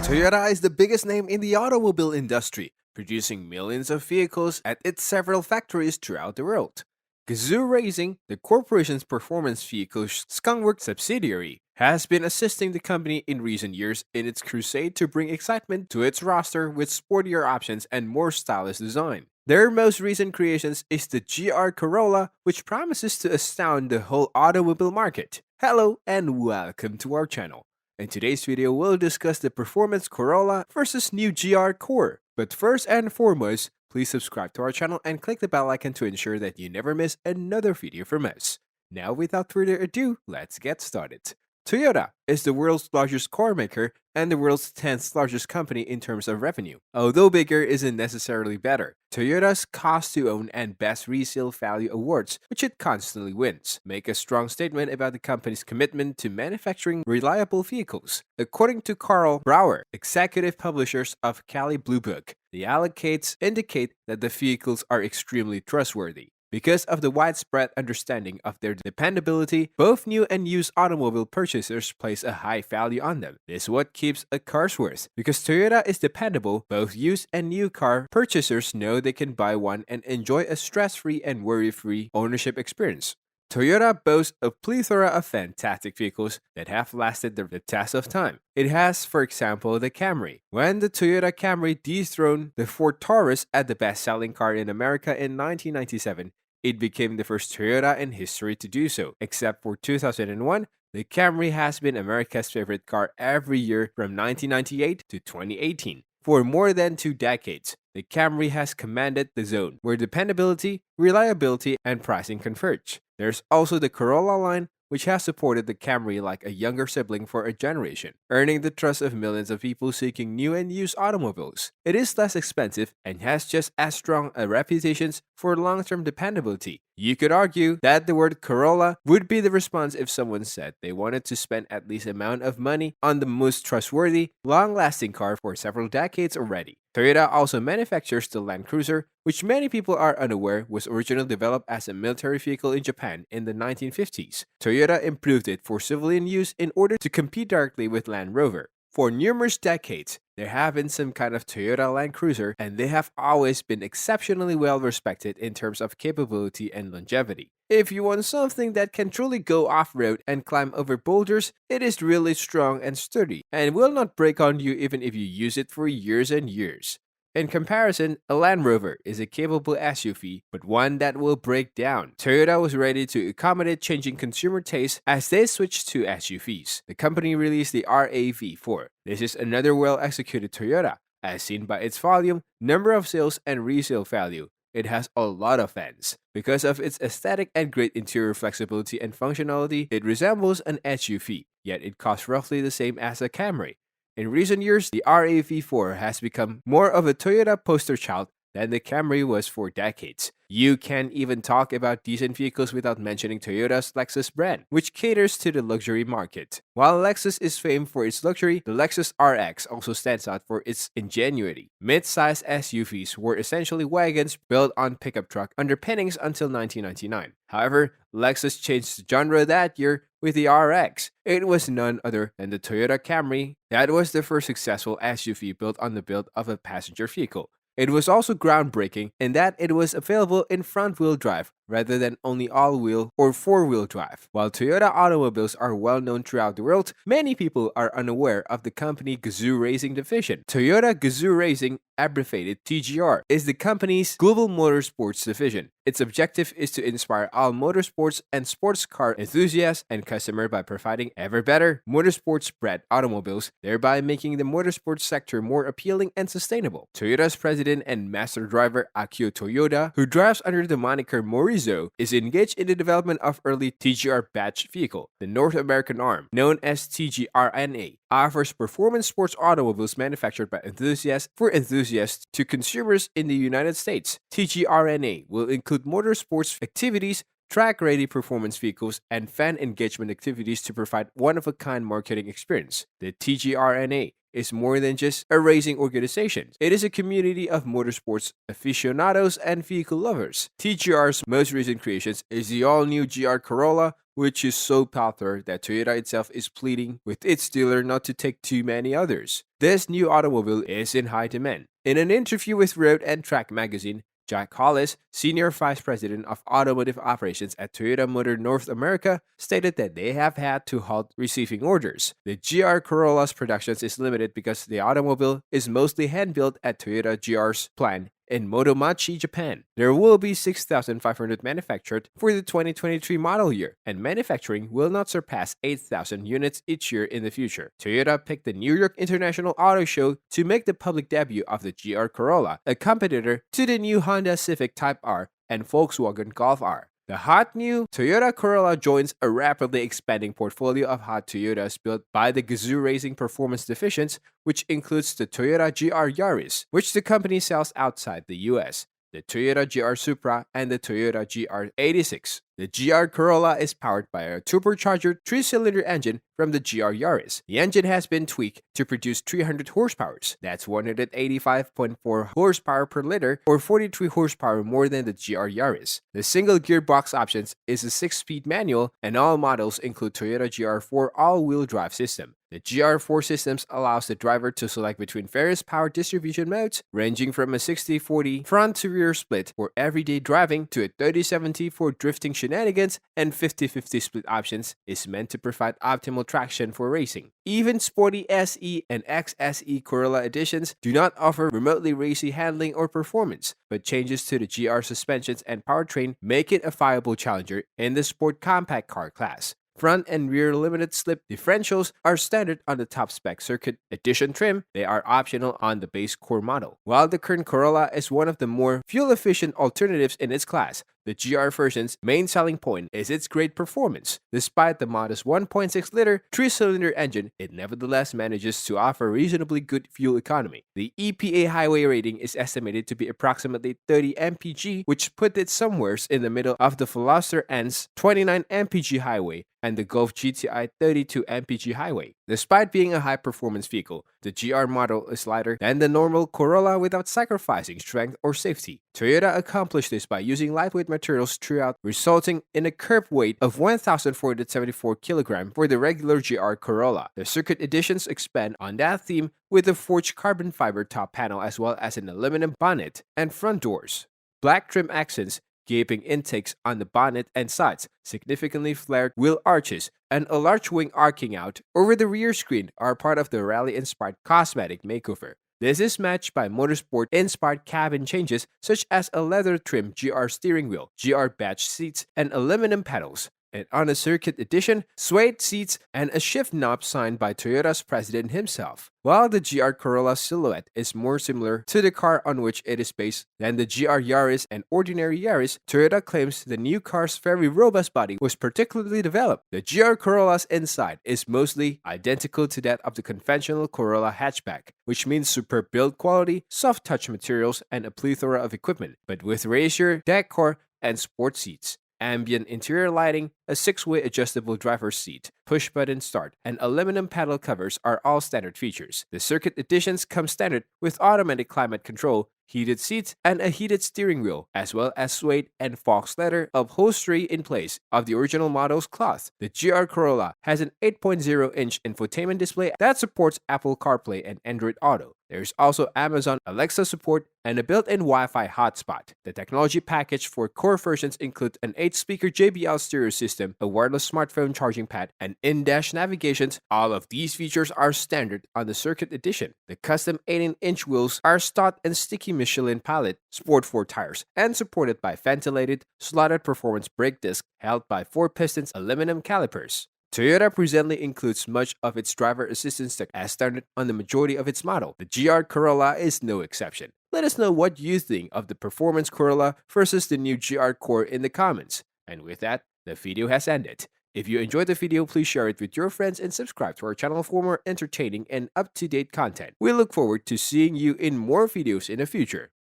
Toyota is the biggest name in the automobile industry, producing millions of vehicles at its several factories throughout the world. Gazoo Racing, the corporation's performance vehicle skunkworks subsidiary, has been assisting the company in recent years in its crusade to bring excitement to its roster with sportier options and more stylish design. Their most recent creations is the GR Corolla, which promises to astound the whole automobile market. Hello and welcome to our channel. In today's video, we'll discuss the performance Corolla versus new GR Core. But first and foremost, please subscribe to our channel and click the bell icon to ensure that you never miss another video from us. Now, without further ado, let's get started. Toyota is the world's largest car maker and the world's 10th largest company in terms of revenue. Although bigger isn't necessarily better, Toyota's cost to own and best resale value awards, which it constantly wins, make a strong statement about the company's commitment to manufacturing reliable vehicles. According to Carl Brauer, executive publishers of Cali Blue Book, the allocates indicate that the vehicles are extremely trustworthy. Because of the widespread understanding of their dependability, both new and used automobile purchasers place a high value on them. This is what keeps a car's worth. Because Toyota is dependable, both used and new car purchasers know they can buy one and enjoy a stress-free and worry-free ownership experience. Toyota boasts a plethora of fantastic vehicles that have lasted the test of time. It has, for example, the Camry. When the Toyota Camry dethroned the Ford Taurus as the best-selling car in America in 1997, it became the first Toyota in history to do so. Except for 2001, the Camry has been America's favorite car every year from 1998 to 2018. For more than 2 decades, the Camry has commanded the zone where dependability, reliability, and pricing converge. There's also the Corolla line, which has supported the Camry like a younger sibling for a generation, earning the trust of millions of people seeking new and used automobiles. It is less expensive and has just as strong a reputation for long-term dependability. You could argue that the word Corolla would be the response if someone said they wanted to spend at least amount of money on the most trustworthy, long-lasting car for several decades already. Toyota also manufactures the Land Cruiser, which many people are unaware was originally developed as a military vehicle in Japan in the 1950s. Toyota improved it for civilian use in order to compete directly with Land Rover. For numerous decades, there have been some kind of Toyota Land Cruiser, and they have always been exceptionally well respected in terms of capability and longevity. If you want something that can truly go off-road and climb over boulders, it is really strong and sturdy, and will not break on you even if you use it for years and years. In comparison, a Land Rover is a capable SUV, but one that will break down. Toyota was ready to accommodate changing consumer tastes as they switched to SUVs. The company released the RAV4. This is another well-executed Toyota, as seen by its volume, number of sales, and resale value. It has a lot of fans. Because of its aesthetic and great interior flexibility and functionality, it resembles an SUV, yet it costs roughly the same as a Camry. In recent years, the RAV4 has become more of a Toyota poster child than the Camry was for decades. You can't even talk about decent vehicles without mentioning Toyota's Lexus brand, which caters to the luxury market. While Lexus is famed for its luxury, the Lexus RX also stands out for its ingenuity. Mid-size SUVs were essentially wagons built on pickup truck underpinnings until 1999. However, Lexus changed the genre that year with the RX. It was none other than the Toyota Camry that was the first successful SUV built on the build of a passenger vehicle. It was also groundbreaking in that it was available in front-wheel drive rather than only all-wheel or four-wheel drive. While Toyota automobiles are well known throughout the world, many people are unaware of the company Gazoo Racing division. Toyota Gazoo Racing, abbreviated TGR, is the company's global motorsports division. Its objective is to inspire all motorsports and sports car enthusiasts and customers by providing ever better motorsports-bred automobiles, thereby making the motorsports sector more appealing and sustainable. Toyota's president and master driver Akio Toyoda, who drives under the moniker Morizo, is engaged in the development of early TGR batch vehicle. The North American arm, known as TGRNA, offers performance sports automobiles manufactured by enthusiasts for enthusiasts to consumers in the United States. TGRNA will include motorsports activities, track-ready performance vehicles, and fan engagement activities to provide one-of-a-kind marketing experience. The TGRNA is more than just a racing organization. It is a community of motorsports aficionados and vehicle lovers. TGR's most recent creations is the all-new GR Corolla, which is so popular that Toyota itself is pleading with its dealer not to take too many others. This new automobile is in high demand. In an interview with Road and Track magazine, Jack Hollis, Senior Vice President of Automotive Operations at Toyota Motor North America, stated that they have had to halt receiving orders. The GR Corolla's production is limited because the automobile is mostly hand-built at Toyota GR's plant in Motomachi, Japan. There will be 6,500 manufactured for the 2023 model year, and manufacturing will not surpass 8,000 units each year in the future. Toyota picked the New York International Auto Show to make the public debut of the GR Corolla, a competitor to the new Honda Civic Type R and Volkswagen Golf R. The hot new Toyota Corolla joins a rapidly expanding portfolio of hot Toyotas built by the Gazoo Racing performance divisions, which includes the Toyota GR Yaris, which the company sells outside the US, the Toyota GR Supra, and the Toyota GR86. The GR Corolla is powered by a turbocharged 3-cylinder engine from the GR Yaris. The engine has been tweaked to produce 300 horsepower. That's 185.4 horsepower per liter, or 43 horsepower more than the GR Yaris. The single gearbox options is a 6-speed manual, and all models include Toyota GR4 all-wheel drive system. The GR4 systems allows the driver to select between various power distribution modes, ranging from a 60-40 front-to-rear split for everyday driving to a 30-70 for drifting shenanigans, and 50-50 split options is meant to provide optimal traction for racing. Even Sporty SE and XSE Corolla editions do not offer remotely racy handling or performance, but changes to the GR suspensions and powertrain make it a viable challenger in the sport compact car class. Front and rear limited slip differentials are standard on the top spec circuit edition trim. They are optional on the base core model. While the current Corolla is one of the more fuel-efficient alternatives in its class, the GR version's main selling point is its great performance. Despite the modest 1.6-liter 3-cylinder engine, it nevertheless manages to offer reasonably good fuel economy. The EPA highway rating is estimated to be approximately 30 mpg, which put it somewhere in the middle of the Veloster N's 29 mpg highway and the Golf GTI 32 mpg highway. Despite being a high-performance vehicle, the GR model is lighter than the normal Corolla without sacrificing strength or safety. Toyota accomplished this by using lightweight materials throughout, resulting in a curb weight of 1,474 kg for the regular GR Corolla. The circuit editions expand on that theme with a forged carbon fiber top panel as well as an aluminum bonnet and front doors. Black trim accents, gaping intakes on the bonnet and sides, significantly flared wheel arches, and a large wing arcing out over the rear screen are part of the rally-inspired cosmetic makeover. This is matched by motorsport-inspired cabin changes such as a leather-trimmed GR steering wheel, GR badge seats, and aluminum pedals. And on a circuit edition, suede seats and a shift knob signed by Toyota's president himself. While the GR Corolla silhouette is more similar to the car on which it is based than the GR Yaris and ordinary Yaris, Toyota claims the new car's very robust body was particularly developed. The GR Corolla's inside is mostly identical to that of the conventional Corolla hatchback, which means superb build quality, soft touch materials, and a plethora of equipment, but with racier decor and sport seats. Ambient interior lighting, a 6-way adjustable driver's seat, push-button start, and aluminum pedal covers are all standard features. The circuit editions come standard with automatic climate control, heated seats, and a heated steering wheel, as well as suede and fox leather upholstery in place of the original model's cloth. The GR Corolla has an 8.0-inch infotainment display that supports Apple CarPlay and Android Auto. There is also Amazon Alexa support and a built-in Wi-Fi hotspot. The technology package for core versions include an 8-speaker JBL stereo system, a wireless smartphone charging pad, and in-dash navigations. All of these features are standard on the Circuit Edition. The custom 18-inch wheels are stout and sticky Michelin pallet, Sport 4 tires, and supported by ventilated, slotted performance brake disc held by 4 pistons aluminum calipers. Toyota presently includes much of its driver assistance tech as standard on the majority of its model. The GR Corolla is no exception. Let us know what you think of the performance Corolla versus the new GR Core in the comments. And with that, the video has ended. If you enjoyed the video, please share it with your friends and subscribe to our channel for more entertaining and up-to-date content. We look forward to seeing you in more videos in the future.